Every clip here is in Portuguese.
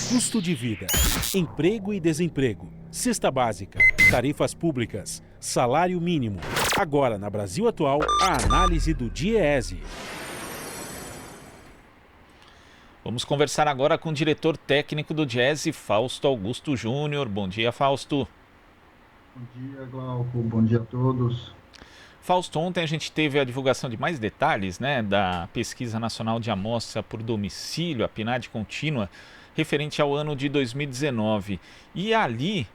custo de vida, emprego e desemprego, cesta básica, tarifas públicas, salário mínimo. Agora, na Brasil Atual, a análise do DIEESE. Vamos conversar agora com o diretor técnico do DIEESE, Fausto Augusto Júnior. Bom dia, Fausto. Bom dia, Glauco. Bom dia a todos. Fausto, ontem a gente teve a divulgação de mais detalhes, da Pesquisa Nacional de Amostra por Domicílio, a PNAD contínua, referente ao ano de 2019. E ali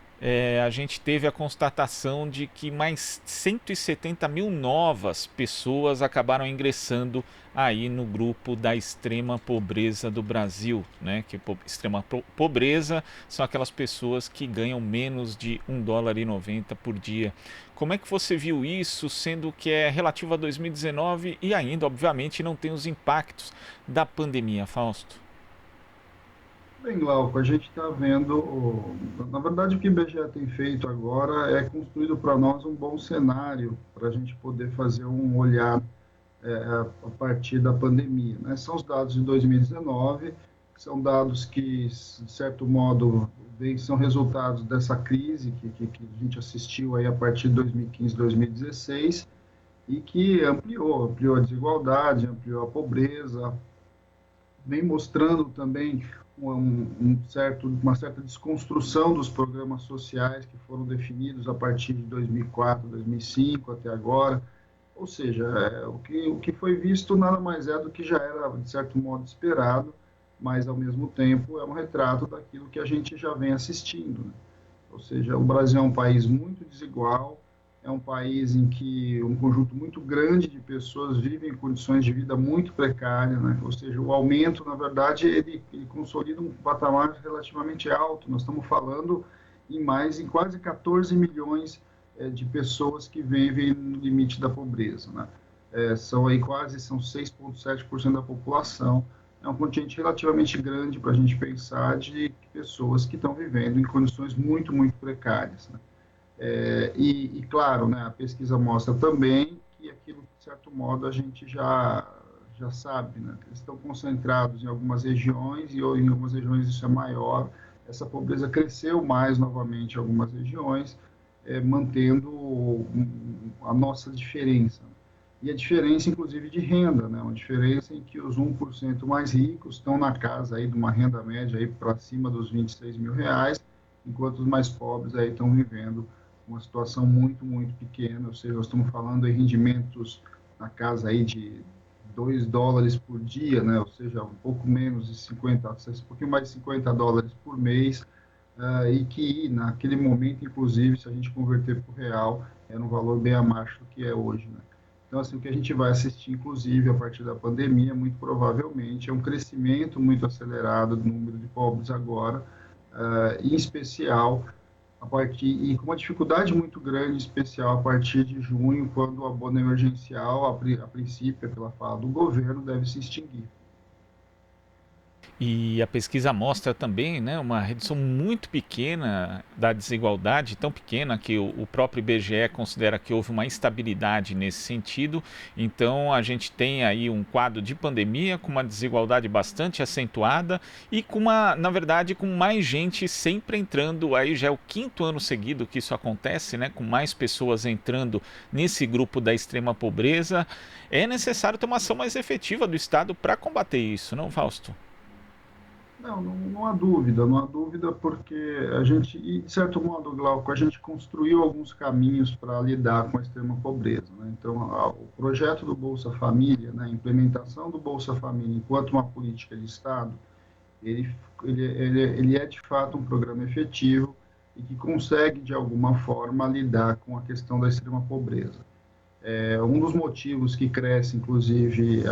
a gente teve a constatação de que mais 170 mil novas pessoas acabaram ingressando aí no grupo da extrema pobreza do Brasil, que extrema pobreza são aquelas pessoas que ganham menos de $1,90 por dia. Como é que você viu isso, sendo que é relativo a 2019 e ainda, obviamente, não tem os impactos da pandemia, Fausto? Bem, Glauco, a gente está vendo, na verdade o que o IBGE tem feito agora é construído para nós um bom cenário para a gente poder fazer um olhar a partir da pandemia. São os dados de 2019, que são dados que, de certo modo, são resultados dessa crise que a gente assistiu aí a partir de 2015, 2016, e que ampliou a desigualdade, ampliou a pobreza, vem mostrando também uma certa desconstrução dos programas sociais que foram definidos a partir de 2004, 2005 até agora. Ou seja, o que foi visto nada mais é do que já era, de certo modo, esperado, mas, ao mesmo tempo, é um retrato daquilo que a gente já vem assistindo. Ou seja, o Brasil é um país muito desigual, é um país em que um conjunto muito grande de pessoas vivem em condições de vida muito precárias, Ou seja, o aumento, na verdade, ele consolida um patamar relativamente alto. Nós estamos falando em quase 14 milhões de pessoas que vivem no limite da pobreza, são 6,7% da população. É um contingente relativamente grande para a gente pensar de pessoas que estão vivendo em condições muito, muito precárias, claro, a pesquisa mostra também que aquilo, de certo modo, a gente já sabe, eles estão concentrados em algumas regiões e em algumas regiões isso é maior. Essa pobreza cresceu mais novamente em algumas regiões, mantendo a nossa diferença. E a diferença, inclusive, de renda, uma diferença em que os 1% mais ricos estão na casa aí de uma renda média para cima dos R$26 mil, enquanto os mais pobres aí estão vivendo uma situação muito, muito pequena. Ou seja, nós estamos falando em rendimentos na casa aí de $2 por dia, ou seja, um pouco menos de 50, um pouquinho mais de $50 por mês, e que naquele momento, inclusive, se a gente converter para o real, era um valor bem abaixo do que é hoje, Então, assim, o que a gente vai assistir, inclusive, a partir da pandemia, muito provavelmente, é um crescimento muito acelerado do número de pobres agora, em especial e com uma dificuldade muito grande, em especial a partir de junho, quando o abono emergencial, a princípio, pela fala do governo, deve se extinguir. E a pesquisa mostra também uma redução muito pequena da desigualdade, tão pequena que o próprio IBGE considera que houve uma estabilidade nesse sentido. Então a gente tem aí um quadro de pandemia com uma desigualdade bastante acentuada e na verdade, com mais gente sempre entrando, aí já é o 5º ano seguido que isso acontece, com mais pessoas entrando nesse grupo da extrema pobreza. É necessário ter uma ação mais efetiva do Estado para combater isso, não, Fausto? Não há dúvida, porque a gente, de certo modo, Glauco, a gente construiu alguns caminhos para lidar com a extrema pobreza. Então, o projeto do Bolsa Família, a implementação do Bolsa Família enquanto uma política de Estado, ele é, de fato, um programa efetivo e que consegue, de alguma forma, lidar com a questão da extrema pobreza. Um dos motivos que cresce, inclusive,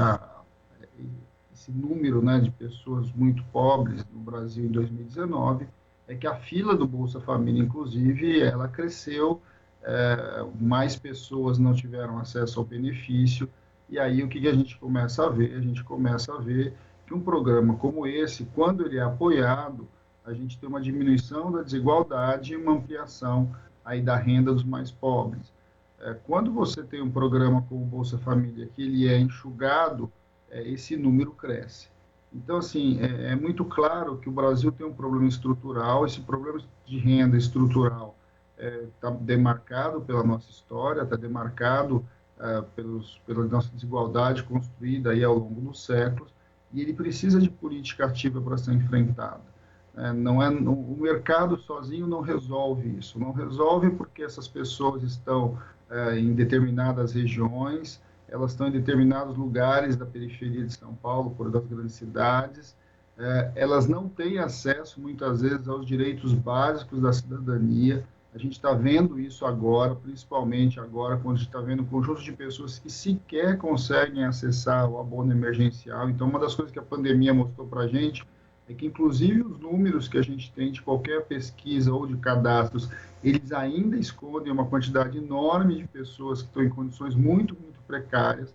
esse número de pessoas muito pobres no Brasil em 2019, é que a fila do Bolsa Família, inclusive, ela cresceu, mais pessoas não tiveram acesso ao benefício, e aí o que a gente começa a ver? A gente começa a ver que um programa como esse, quando ele é apoiado, a gente tem uma diminuição da desigualdade e uma ampliação aí da renda dos mais pobres. Quando você tem um programa como o Bolsa Família, que ele é enxugado, esse número cresce. Então, assim, é muito claro que o Brasil tem um problema estrutural, esse problema de renda estrutural está demarcado pela nossa história, está demarcado pela nossa desigualdade construída aí ao longo dos séculos, e ele precisa de política ativa para ser enfrentado. O mercado sozinho não resolve isso, não resolve porque essas pessoas estão em determinadas regiões, elas estão em determinados lugares da periferia de São Paulo, por das grandes cidades, elas não têm acesso, muitas vezes, aos direitos básicos da cidadania. A gente está vendo isso agora, principalmente agora, quando a gente está vendo um conjunto de pessoas que sequer conseguem acessar o abono emergencial. Então, uma das coisas que a pandemia mostrou para a gente é que, inclusive, os números que a gente tem de qualquer pesquisa ou de cadastros, eles ainda escondem uma quantidade enorme de pessoas que estão em condições muito precárias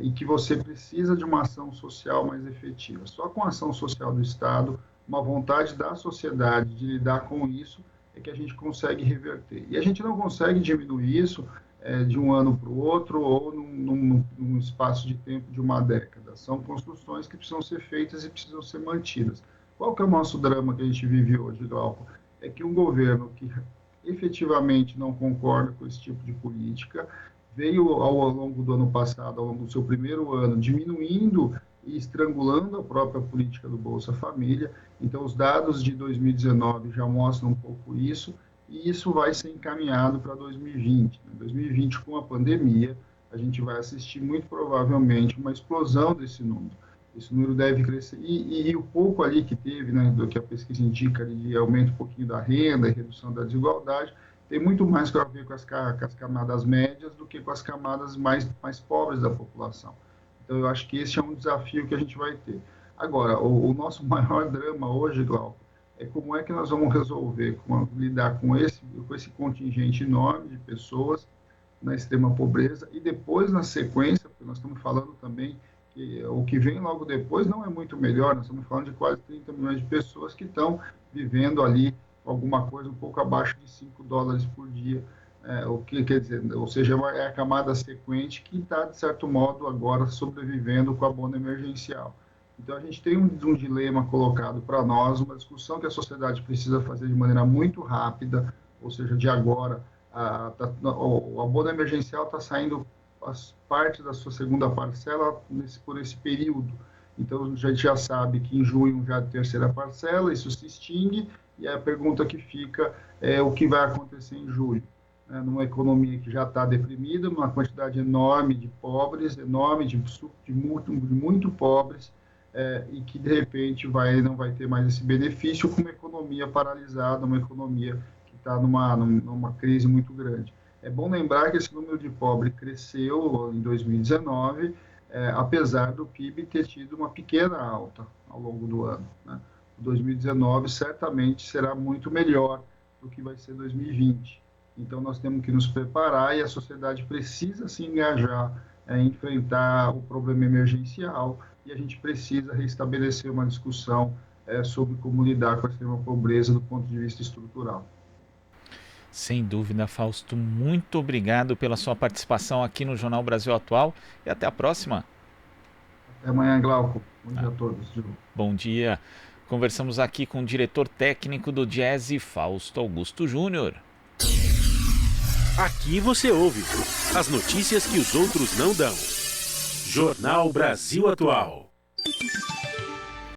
e que você precisa de uma ação social mais efetiva. Só com a ação social do Estado, uma vontade da sociedade de lidar com isso, é que a gente consegue reverter. E a gente não consegue diminuir isso de um ano para o outro ou num espaço de tempo de uma década. São construções que precisam ser feitas e precisam ser mantidas. Qual que é o nosso drama que a gente vive hoje, Glauco? É que um governo que efetivamente não concorda com esse tipo de política veio ao longo do ano passado, ao longo do seu primeiro ano, diminuindo e estrangulando a própria política do Bolsa Família. Então, os dados de 2019 já mostram um pouco isso, e isso vai ser encaminhado para 2020. Em 2020, com a pandemia, a gente vai assistir muito provavelmente uma explosão desse número. Esse número deve crescer, e o pouco ali que teve, né, do que a pesquisa indica, de aumento um pouquinho da renda e redução da desigualdade, tem muito mais a ver com as camadas médias do que com as camadas mais pobres da população. Então, eu acho que esse é um desafio que a gente vai ter. Agora, o nosso maior drama hoje, Glauco, é como é que nós vamos resolver, lidar com esse contingente enorme de pessoas na extrema pobreza e depois, na sequência, porque nós estamos falando também que o que vem logo depois não é muito melhor, nós estamos falando de quase 30 milhões de pessoas que estão vivendo ali alguma coisa um pouco abaixo de $5 por dia, o que quer dizer, ou seja, é a camada sequente que está, de certo modo, agora sobrevivendo com o abono emergencial. Então, a gente tem um dilema colocado para nós, uma discussão que a sociedade precisa fazer de maneira muito rápida, ou seja, de agora, o abono emergencial está saindo as partes da sua segunda parcela por esse período. Então, a gente já sabe que em junho já é a terceira parcela, isso se extingue, e a pergunta que fica é o que vai acontecer em julho. Numa economia que já está deprimida, numa quantidade enorme de pobres, de muito pobres, e que, de repente, não vai ter mais esse benefício com uma economia paralisada, uma economia que está numa crise muito grande. É bom lembrar que esse número de pobres cresceu em 2019, apesar do PIB ter tido uma pequena alta ao longo do ano, né? 2019 certamente será muito melhor do que vai ser 2020. Então, nós temos que nos preparar e a sociedade precisa se engajar em enfrentar o problema emergencial e a gente precisa restabelecer uma discussão sobre como lidar com a extrema pobreza do ponto de vista estrutural. Sem dúvida, Fausto, muito obrigado pela sua participação aqui no Jornal Brasil Atual e até a próxima. Até amanhã, Glauco. Bom dia a todos. Bom dia. Conversamos aqui com o diretor técnico do Diese, Fausto Augusto Júnior. Aqui você ouve as notícias que os outros não dão. Jornal Brasil Atual.